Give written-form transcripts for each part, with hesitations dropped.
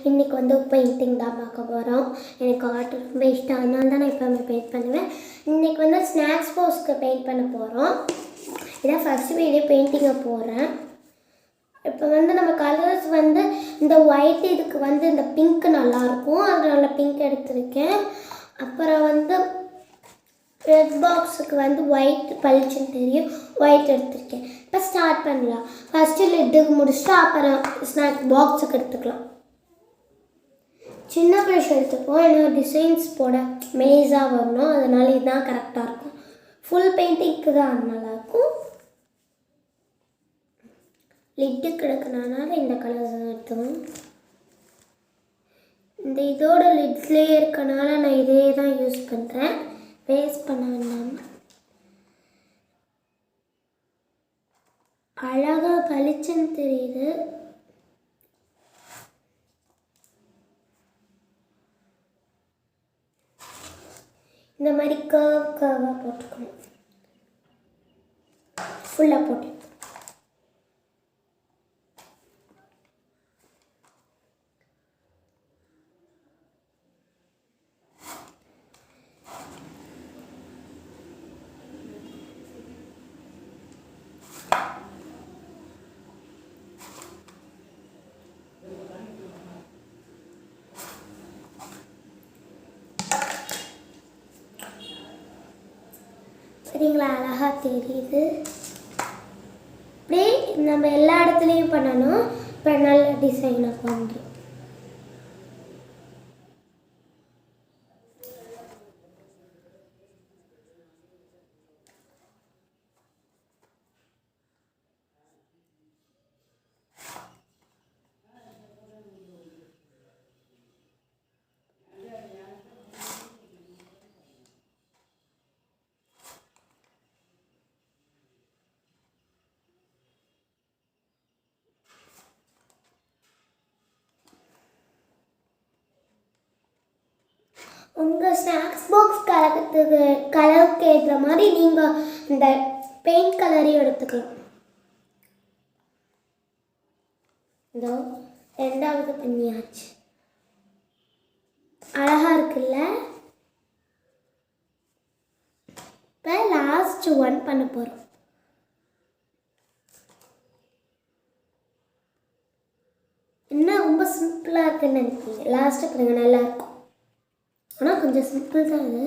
இன்றைக்கி வந்து பெயிண்டிங் தான் பார்க்க போகிறோம். எனக்கு ஆர்ட் ரொம்ப இஷ்டம், அதனால தான் நான் எப்போவுமே பெயிண்ட் பண்ணுவேன். இன்றைக்கி வந்து ஸ்நாக்ஸ் பாக்ஸ்க்கு பெயிண்ட் பண்ண போகிறோம். இதான் ஃபஸ்ட்டு வீடியோ பெயிண்டிங்கை போடுறேன். இப்போ வந்து நம்ம கலர்ஸ் வந்து இந்த ஒயிட் இதுக்கு வந்து இந்த பிங்க் நல்லாயிருக்கும், அதனால பிங்க் எடுத்திருக்கேன். அப்புறம் வந்து ரெட் பாக்ஸுக்கு வந்து ஒயிட் பளிச்சுன்னு தெரியும், ஒயிட் எடுத்திருக்கேன். இப்போ ஸ்டார்ட் பண்ணலாம். ஃபஸ்ட்டு லிட்டுக்கு முடிச்சுட்டு அப்புறம் ஸ்நாக்ஸ் பாக்ஸுக்கு எடுத்துக்கலாம். சின்ன ப்ரஷ் எடுத்துப்போம், ஏன்னா டிசைன்ஸ் போட மெலிஸாக வரணும், அதனால இதுதான் கரெக்டாக இருக்கும். ஃபுல் பெயிண்டிங்க்கு தான் நல்லாயிருக்கும். லிட்டுக்கு எடுக்கிறனால இந்த கலர்ஸ் தான் எடுத்துக்கணும். இந்த இதோட லிட்ஸ்லேயே இருக்கனால நான் இதே தான் யூஸ் பண்ணுறேன், வேஸ்ட் பண்ண வேண்டாம். அழகாக பளிச்சுன்னு தெரியுது. இந்த மாதிரி கர்வாக போட்டுக்கணும், ஃபுல்லாக போட்டு. சரிங்களா, அழகாக தெரியுது. அப்படியே நம்ம எல்லா இடத்துலையும் பண்ணணும். இப்போ நல்ல டிசைனாக பண்ணுறோம். உங்கள் ஸ்நாக்ஸ் பாக்ஸ் கலருக்கு ஏற்ற மாதிரி நீங்கள் இந்த பெயிண்ட் கலரையும் எடுத்துக்கலாம். இதோ ரெண்டாவது பண்ணியாச்சு, அழகாக இருக்குல்ல. இப்போ லாஸ்ட் ஒன் பண்ண போகிறோம். என்ன ரொம்ப சிம்பிளாக இருக்குன்னு நினைக்கிறீங்க, லாஸ்ட்டு பாருங்க நல்லாயிருக்கும். ஆனால் கொஞ்சம் சிம்பிள் தான் அது,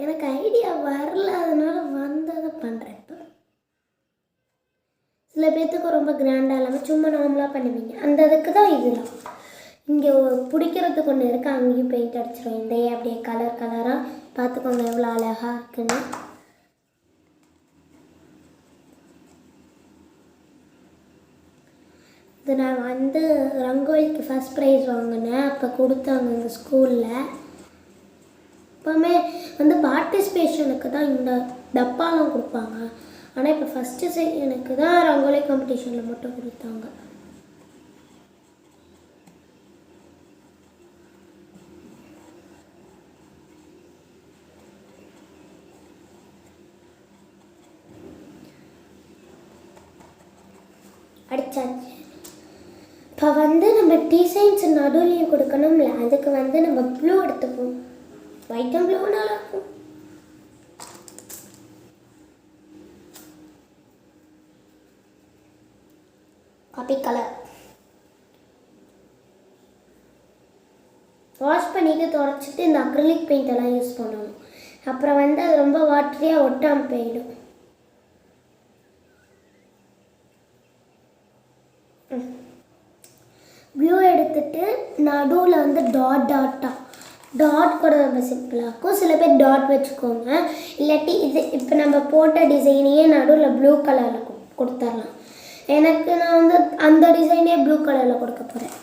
எனக்கு ஐடியா வரல, அதனால் வந்ததை பண்ணுறேன். இப்போ சில பேர்த்துக்கு ரொம்ப கிராண்டாக இல்லாமல் சும்மா நார்மலாக பண்ணுவீங்க, அந்த இதுக்கு தான் இதெல்லாம். இங்கே பிடிக்கிறதுக்கு ஒன்று இருக்குது, அங்கேயும் பெயிண்ட் அடிச்சிடும். இந்த அப்படியே கலர் கலராக பார்த்துக்கோங்க எவ்வளோ அழகாக இருக்குன்னு. இது நான் வந்து ரங்கோலிக்கு ஃபஸ்ட் ப்ரைஸ் வாங்கினேன், அப்போ கொடுத்தாங்க எங்கள் ஸ்கூலில். எப்போவுமே வந்து பார்ட்டிசிபேஷனுக்கு தான் இந்த டப்பாலாம் கொடுப்பாங்க, ஆனால் இப்போ ஃபஸ்ட்டு செகண்டுக்கு தான் ரங்கோலி காம்படிஷனில் மட்டும் கொடுத்தாங்க. அடிச்சாச்சு. இப்போ வந்து நம்ம டிசைன்ஸ் நடுவுலையும் கொடுக்கணும்ல, அதுக்கு வந்து நம்ம ப்ளூ எடுத்துப்போம். ஒயிட் அண்ட் ப்ளூ நல்லாயிருக்கும். காப்பி கலர் வாஷ் பண்ணிவிட்டு துடைச்சிட்டு இந்த அக்ரிலிக் பெயிண்ட் எல்லாம் யூஸ் பண்ணணும். அப்புறம் வந்து அது ரொம்ப வாட்டரியாக ஒட்டாமல் போயிடும். ப்ளூ எடுத்துட்டு நடுவில் வந்து டாட் கூட ரொம்ப சிம்பிளாக இருக்கும். சில பேர் டாட் வச்சுக்கோங்க, இல்லாட்டி இது இப்போ நம்ம போட்ட டிசைனையே நடுவில் ப்ளூ கலரில் கொடுத்துடலாம். நான் வந்து அந்த டிசைனே ப்ளூ கலரில் கொடுக்க போகிறேன்.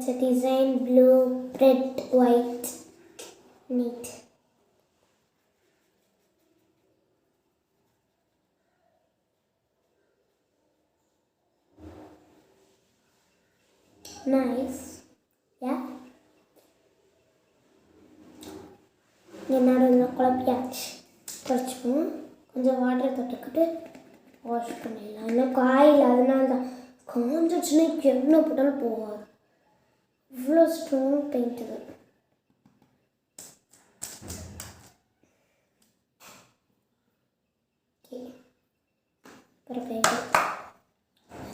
that's a design blue, red, white. Neat. Nice. Yeah. என்னோட குழப்பியாச்சு. குறைச்சிப்போம். கொஞ்சம் வாட்டர் தொட்டுக்கிட்டு வாஷ் பண்ணிடலாம். இன்னும் காயில் அதனால தான் காஞ்சிச்சுன்னா என்ன போட்டாலும் போகாது. இவ்வளோ ஸ்ட்ராங் பெயிண்ட் இது. ஓகே, அப்புறம் பெயிண்ட்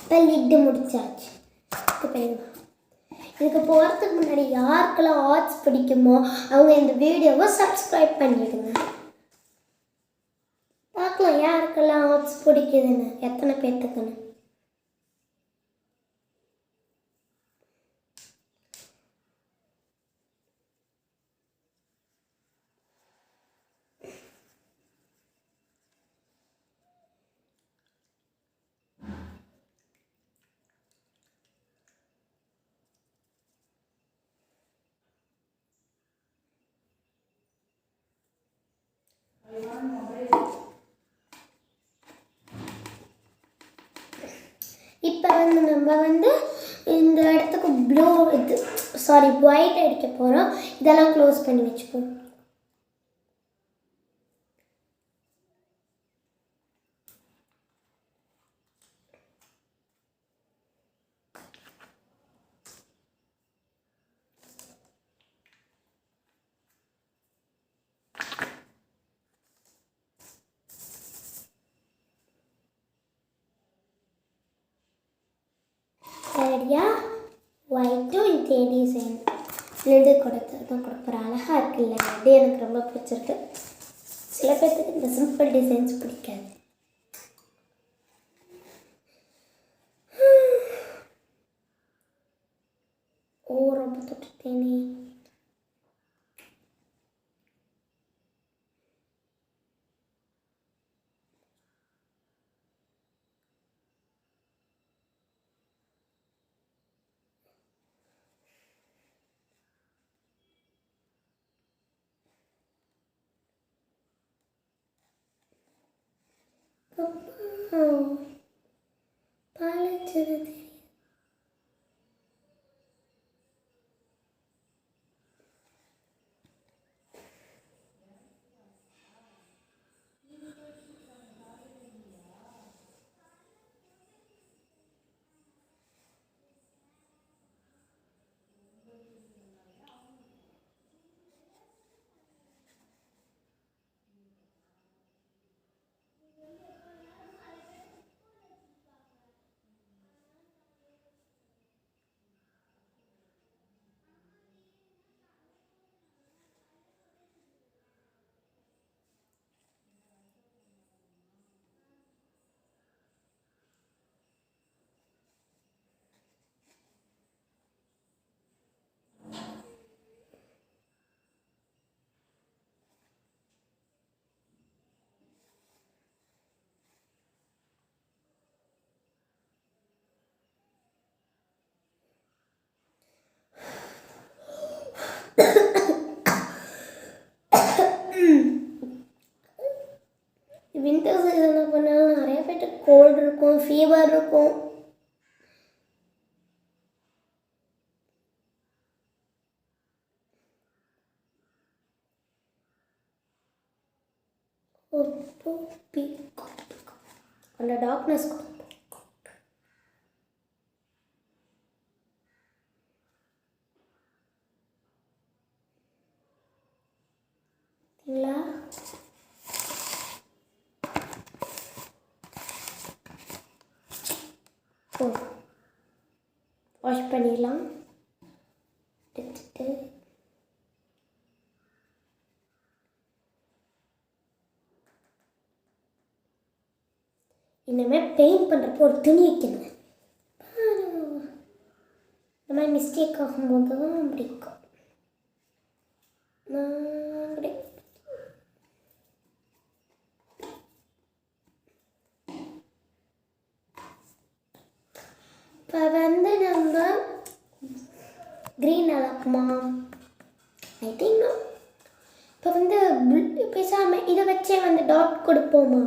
இப்போ லிட்டு முடிச்சாச்சு. பெயிண்ட் இதுக்கு போகிறதுக்கு முன்னாடி யாருக்கெல்லாம் ஆர்ட்ஸ் பிடிக்குமோ அவங்க இந்த வீடியோவை சப்ஸ்கிரைப் பண்ணிடுங்க. பார்க்கலாம் யாருக்கெல்லாம் ஆர்ட்ஸ் பிடிக்குதுன்னு, எத்தனை பேர்த்துக்குன்னு. இப்போ நம்ம இந்த இடத்துக்கு ப்ளூ ஒயிட் அடிக்க போகிறோம். இதெல்லாம் க்ளோஸ் பண்ணி வச்சுப்போம். சரியா ஒயிட்டும் இதே டிசைன் லிடு கொடுக்குற அழகாக இருக்குல்ல. அது எனக்கு ரொம்ப பிடிச்சிருக்கு. சில பேர்த்துக்கு இந்த சிம்பிள் டிசைன்ஸ் பிடிக்காது. ரொம்ப தொட்டுட்டேனே. பாலச்சது வின்டர் சீசனில் பண்ணாலும் நிறைய பேர்ட்டு கோல்டு இருக்கும், ஃபீவர் இருக்கும். அந்த டார்க்னஸ் இல்லைங்களா? வாஷ் பண்ணிடலாம். எடுத்துட்டு இனிமேல் பெயிண்ட் பண்ணுறப்போ ஒரு துணி வைக்கணும். இந்த மாதிரி மிஸ்டேக் ஆகும்போது தான் பிடிக்கும். இப்போ நம்ம க்ரீன் நல்லா இருக்குமா? I think no. இப்போ வந்து பேசாமல் இதை வச்சே வந்து டாட் கொடுப்போமா?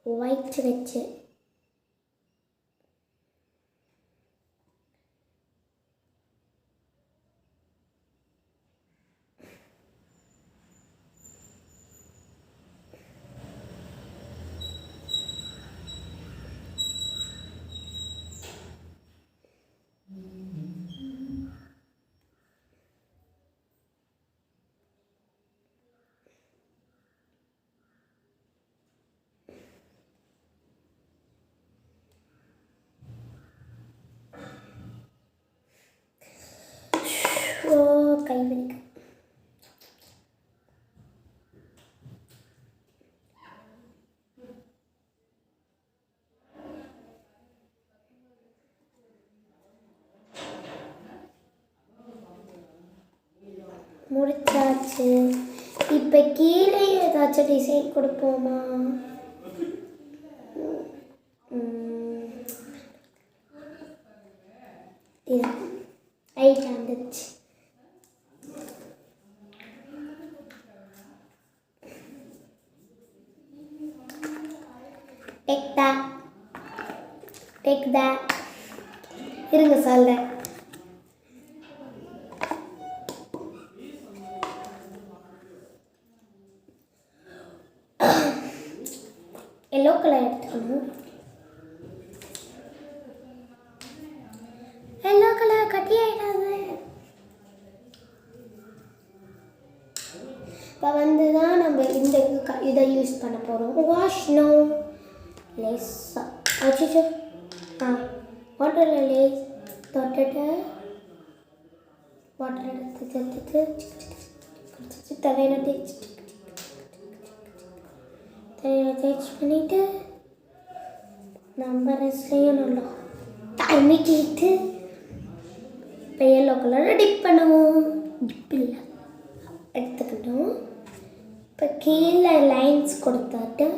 ஒயிட் வச்சு கை வலிக்கு. முடிச்சாச்சு. இப்போ கீழே ஏதாச்சும் டிசைன் கொடுப்போமா? இது ஐட் வந்துச்சு. Take that. இருங்க சொல்கிறேன். எல்லோ கலர் எடுத்துக்கணும். எல்லோ கலர் கட்டி ஆகிடாது. இப்போ வந்து தான் நம்ம இந்த இதை யூஸ் பண்ண போகிறோம். வாஷ் நோ லேஸா அச்சோ வாட்டரில் லேஸ் தொட்டுட்டு வாட்டர் எடுத்து தலையில் தேய்ச்சி பண்ணிவிட்டு நம்ம ரெஸ்ட்லையும் நல்லா தண்ணி கேட்டு இப்போ எல்லோ கலரில் டிப் பண்ணுவோம். டிப் இல்லை எடுத்துக்கிட்டோம். இப்போ கீழே லைன்ஸ் கொடுத்தாட்டு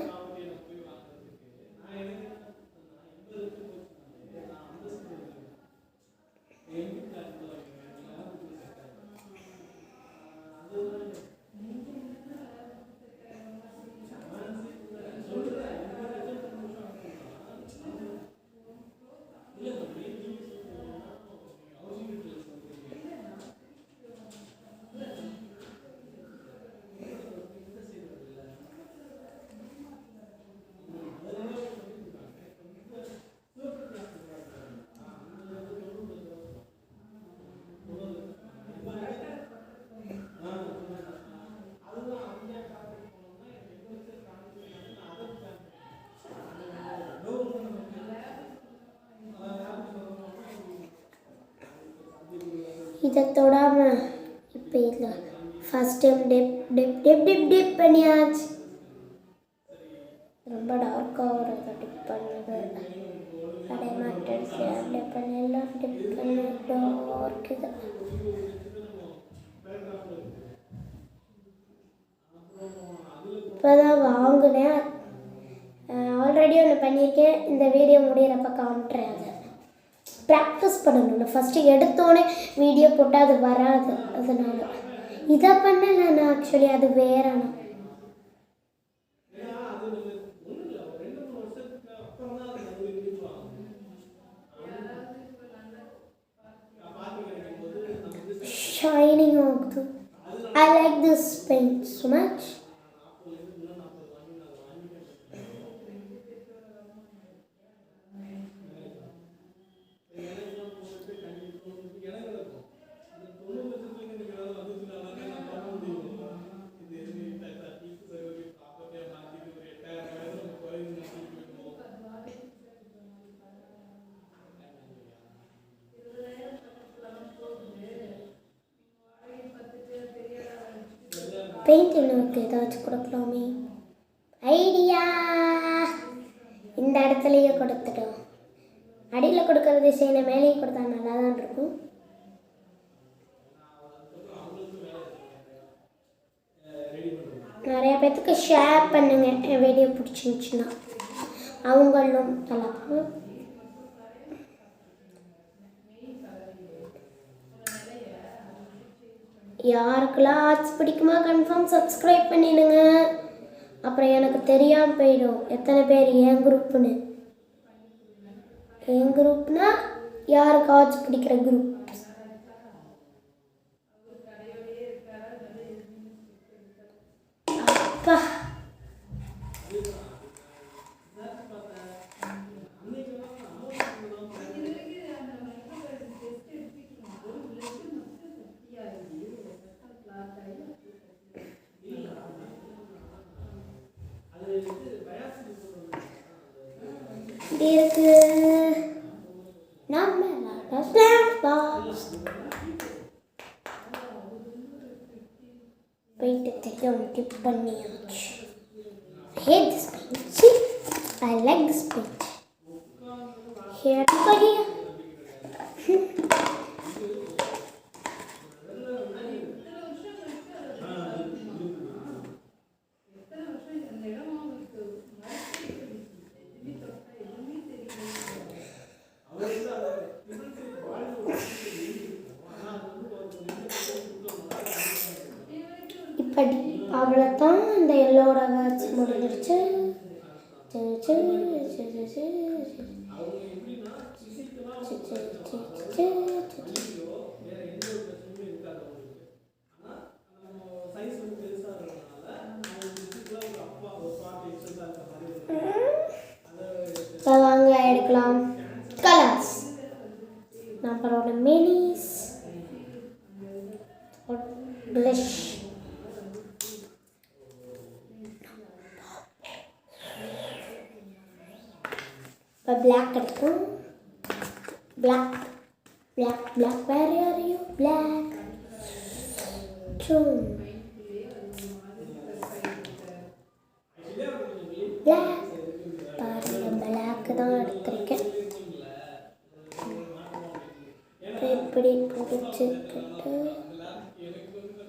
இதை தொடாமல் இப்போ இதில் first time dip dip dip dip dip பண்ணியாச்சு. ரொம்ப டார்க்காக வருது டிப் பண்ணது. அதே மாதிரி டிப் பண்ணி எல்லாம் டிப் பண்ணி டார்க் இது. இப்போ தான் வாங்கினேன். ஆல்ரெடி ஒன்று பண்ணியிருக்கேன். இந்த வீடியோ முடிகிறப்ப காமிட்றேன். அதை ப்ராக்டிஸ் பண்ணணும்ல. ஃபஸ்ட்டு எடுத்தோடனே வீடியோ போட்டால் அது வராது. அதனால் இதை பண்ணலை நான். ஆக்சுவலி அது வேறண்ணா. ஷைனிங் ஆகுது. I like this paint so much. Paint இன்னும் ஏதாச்சும் கொடுக்கலாமே. ஐடியா இந்த இடத்துலையே கொடுத்துட்டோம். அடியில் கொடுக்குற டிசைனை மேலேயும் கொடுத்தா நல்லா தான் இருக்கும். நிறைய பேர்த்துக்கு ஷேர் பண்ணுங்கள். என் வீடியோ பிடிச்சிருந்துச்சுன்னா அவங்களும் நல்லா. யாருக்கெல்லாம் ஆர்ட்ஸ் பிடிக்குமா கன்ஃபார்ம் சப்ஸ்கிரைப் பண்ணிடுங்க. அப்புறம் எனக்கு தெரியாமல் போயிடும் எத்தனை பேர் என் குரூப்புன்னு. என் குரூப்னா யாருக்கு ஆர்ட்ஸ் பிடிக்கிற குரூப். அப்பா இருக்கு நம்ம போயிட்டு தெரியும் டிப் பண்ணியாச்சு. Hate this paint. I like this paint. Here to go here. இப்படி அவ்வளோதான். இந்த எல்லோட வேர்ட்ஸ் முடிஞ்சிருச்சு. இப்போ வாங்க எடுக்கலாம் கலர்ஸ். நம்மளோட மினிஸ் ப்ளஷ் இப்போ பிளாக் எடுக்கும். Black black black where are you black black பாருங்க பிளாக் தான் எடுத்திருக்கேன். இப்படி பிடிச்சிக்கிட்டு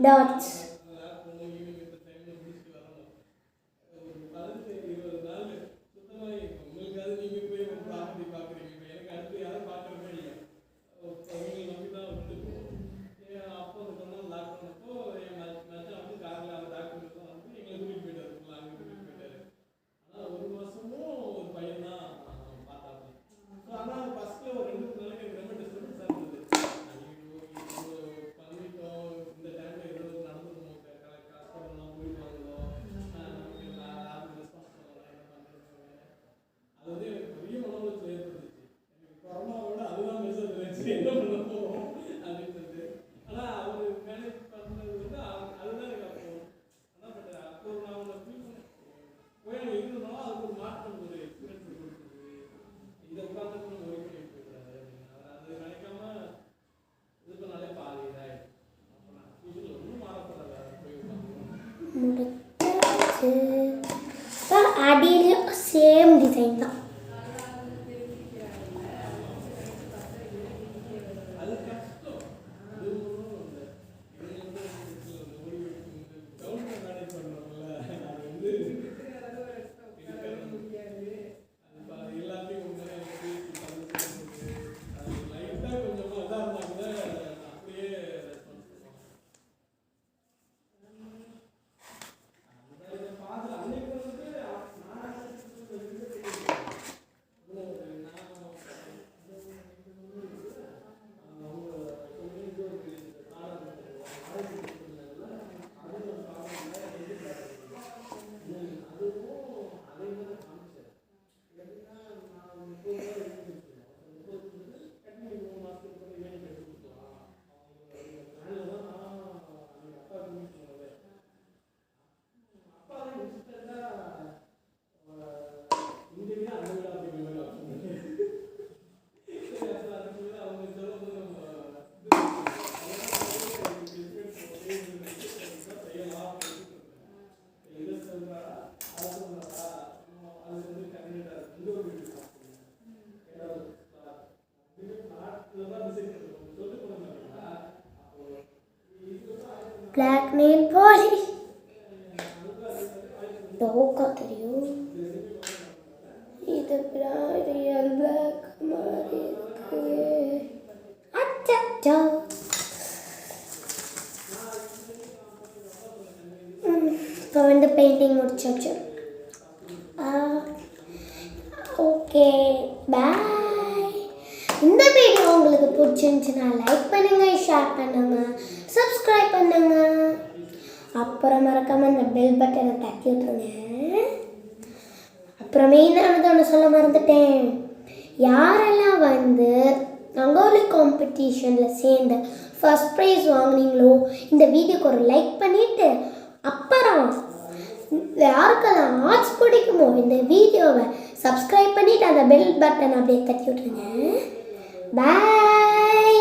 டாட்ஸ் முடிச்சு. அடியில் சேம் டிசைன் தான். Black nail polish. धोखा தெரியும். இது ரியல் பிளாக் மாதிரி இருக்கு. அச்சச்சோ இப்போ வந்து பெயிண்டிங் முடிச்சாச்சு. Okay bye. இந்த வீடியோ உங்களுக்கு பிடிச்சிருந்துச்சுன்னா லைக் பண்ணுங்கள், ஷேர் பண்ணுங்கள், சப்ஸ்கிரைப் பண்ணுங்கள். அப்புறம் மறக்காமல் அந்த பெல் பட்டனை தட்டி விட்டுருங்க. அப்புறம் மெயினானது ஒன்று சொல்ல மறந்துட்டேன். யாரெல்லாம் வந்து ரங்கோலி காம்படிஷனில் சேர்ந்து ஃபர்ஸ்ட் ப்ரைஸ் வாங்கினீங்களோ இந்த வீடியோக்கு ஒரு லைக் பண்ணிவிட்டு, அப்புறம் யாருக்கெல்லாம் ஆர்ட்ஸ் பிடிக்குமோ இந்த வீடியோவை சப்ஸ்கிரைப் பண்ணிவிட்டு அந்த பெல் பட்டன் அப்படியே தட்டி விட்டுருங்க. பாய்.